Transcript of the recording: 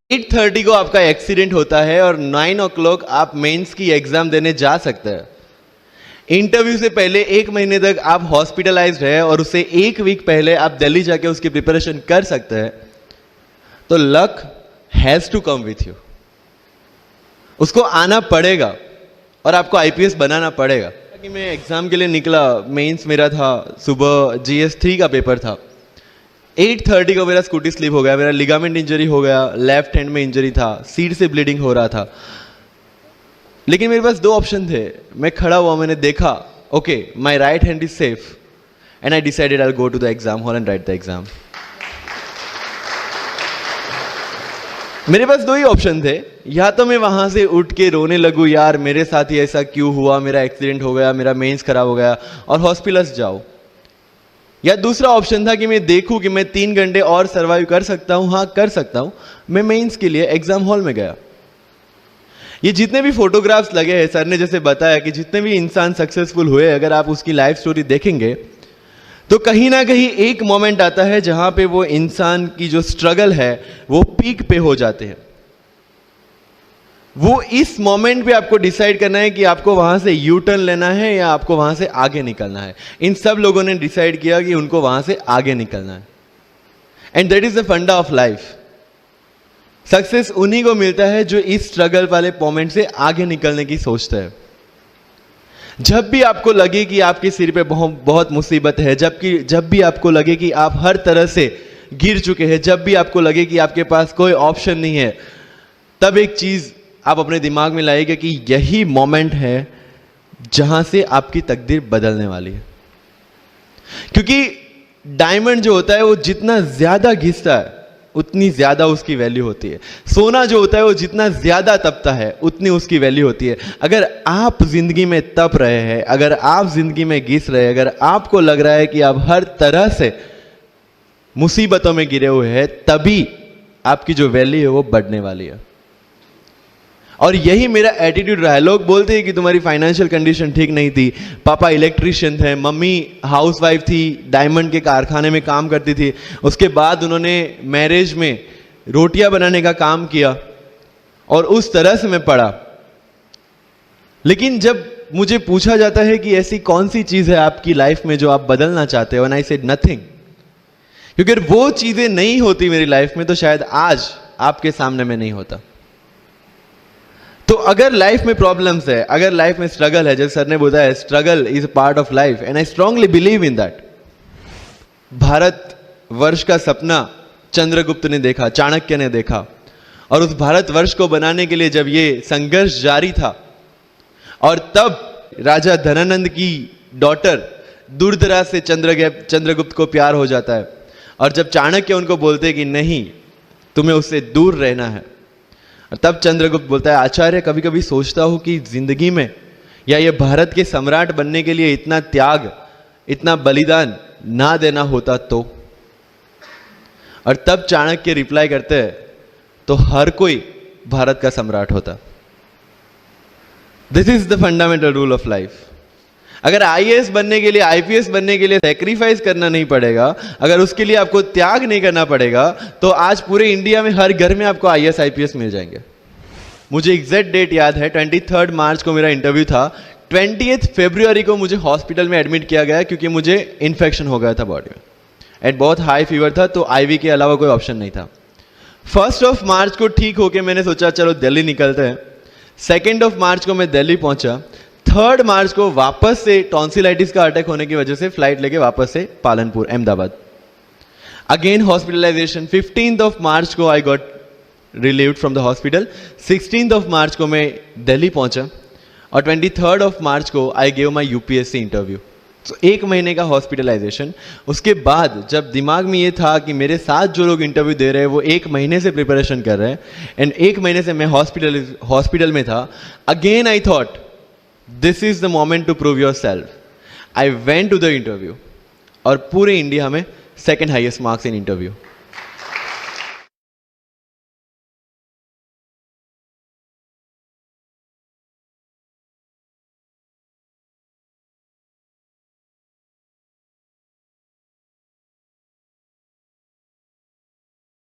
8:30 को आपका एक्सीडेंट होता है और 9 o'clock आप मेंस की एग्जाम देने जा सकते हैं। इंटरव्यू से पहले 1 महीने तक आप हॉस्पिटलाइज्ड है और उससे 1 वीक पहले आप दिल्ली जाके उसकी प्रिपरेशन कर सकते हैं। तो luck has to come with you, उसको आना पड़ेगा और आपको आईपीएस बनाना पड़ेगा। कि मैं एग्जाम के लिए निकला, मेंस मेरा था सुबह, GS3 का पेपर था। 8:30 को मेरा स्कूटी स्लिप हो गया, मेरा लिगामेंट इंजरी हो गया, लेफ्ट हैंड में इंजरी था, सीट से ब्लीडिंग हो रहा था। लेकिन मेरे पास 2 ऑप्शन थे। मैं खड़ा हुआ, मैंने देखा, okay my right hand is safe and I decided I will go to the exam hall and write the exam. मेरे पास 2 ही ऑप्शन थे, या तो मैं वहां से उठ के रोने लगूं, यार मेरे साथ ही ऐसा क्यों हुआ, मेरा एक्सीडेंट हो गया, मेरा मेंस खराब हो गया, और हॉस्पिटल जाओ। या दूसरा ऑप्शन था कि मैं देखूं कि मैं 3 घंटे और सर्वाइव कर सकता हूं। हाँ, कर सकता हूं। मैं मेंस के लिए एग्जाम हॉल में गया। ये जितने भी फोटोग्राफ्स लगे हैं, सर ने जैसे बताया कि जितने भी इंसान सक्सेसफुल हुए, अगर आप उसकी लाइफ स्टोरी देखेंगे तो कहीं ना कहीं एक मोमेंट आता है जहां पे वो इंसान की जो स्ट्रगल है वो पीक पे हो जाते हैं। वो इस मोमेंट पे आपको डिसाइड करना है कि आपको वहां से यू टर्न लेना है या आपको वहां से आगे निकलना है। इन सब लोगों ने डिसाइड किया कि उनको वहां से आगे निकलना है, एंड दैट इज द फंडा ऑफ लाइफ। सक्सेस उन्हीं को मिलता है जो इस स्ट्रगल वाले मोमेंट से आगे निकलने की सोचता है। जब भी आपको लगे कि आपके सिर पे बहुत मुसीबत है, जब भी आपको लगे कि आप हर तरह से गिर चुके हैं, जब भी आपको लगे कि आपके पास कोई ऑप्शन नहीं है, तब एक चीज आप अपने दिमाग में लाइएगा कि यही मोमेंट है जहां से आपकी तकदीर बदलने वाली है। क्योंकि डायमंड जो होता है वो जितना ज्यादा घिसता है उतनी ज्यादा उसकी वैल्यू होती है। सोना जो होता है वो जितना ज्यादा तपता है उतनी उसकी वैल्यू होती है। अगर आप जिंदगी में तप रहे हैं, अगर आप जिंदगी में घिस रहे हैं, अगर आपको लग रहा है कि आप हर तरह से मुसीबतों में गिरे हुए हैं, तभी आपकी जो वैल्यू है वो बढ़ने वाली है। और यही मेरा एटीट्यूड रहा है। लोग बोलते हैं कि तुम्हारी फाइनेंशियल कंडीशन ठीक नहीं थी, पापा इलेक्ट्रिशियन थे, मम्मी हाउसवाइफ थी, डायमंड के कारखाने में काम करती थी, उसके बाद उन्होंने मैरिज में रोटियां बनाने का काम किया और उस तरह से मैं पढ़ा। लेकिन जब मुझे पूछा जाता है कि ऐसी कौन सी चीज है आपकी लाइफ में जो आप बदलना चाहते हो, एंड आई सेड नथिंग। क्योंकि अगर वो चीजें नहीं होती मेरी लाइफ में तो शायद आज आपके सामने में नहीं होता। तो अगर लाइफ में प्रॉब्लम्स है, अगर लाइफ में स्ट्रगल है, जैसे सर ने बताया struggle is a part of life and I strongly believe in that. Bharat वर्ष का सपना चंद्रगुप्त ने देखा, चाणक्य ने देखा, और उस भारत वर्ष को बनाने के लिए जब ये संघर्ष जारी था और तब राजा धनानंद की डॉटर दूरदराज से चंद्रगुप्त को प्यार हो जाता है, और जब चाणक्य उनको बोलते कि नहीं तुम्हें उससे दूर रहना है, तब चंद्रगुप्त बोलता है आचार्य कभी कभी सोचता हूं कि जिंदगी में या ये भारत के सम्राट बनने के लिए इतना त्याग, इतना बलिदान ना देना होता तो। और तब चाणक्य रिप्लाई करते हैं तो हर कोई भारत का सम्राट होता। This is the fundamental rule of life. अगर आईएएस बनने के लिए, आईपीएस बनने के लिए सैक्रिफाइस करना नहीं पड़ेगा, अगर उसके लिए आपको त्याग नहीं करना पड़ेगा, तो आज पूरे इंडिया में हर घर में आपको आईएएस आईपीएस मिल जाएंगे। मुझे एग्जैक्ट डेट याद है, 23 मार्च को मेरा इंटरव्यू था। 20 फरवरी को मुझे हॉस्पिटल में एडमिट किया गया क्योंकि मुझे इन्फेक्शन हो गया था बॉडी में, एंड बहुत हाई फीवर था, तो आईवी के अलावा कोई ऑप्शन नहीं था। 1 मार्च को ठीक होके मैंने सोचा चलो दिल्ली निकलते हैं। 2 मार्च को मैं दिल्ली पहुंचा। 3 मार्च को वापस से टॉन्सिलाइटिस का अटैक होने की वजह से फ्लाइट लेके वापस से पालनपुर, अहमदाबाद, अगेन हॉस्पिटलाइजेशन। 15 मार्च को I got relieved from the hospital. 16 मार्च को मैं दिल्ली पहुंचा और 23 मार्च को I gave my UPSC interview. तो 1 महीने का हॉस्पिटलाइजेशन। उसके बाद जब दिमाग में ये था कि मेरे साथ जो लोग इंटरव्यू दे रहे हैं वो 1 महीने से प्रिपरेशन कर रहे हैं, एंड 1 महीने से मैं हॉस्पिटल में था, again I thought this is the moment to prove yourself. I went to the interview और पूरे इंडिया में 2nd highest marks in interview.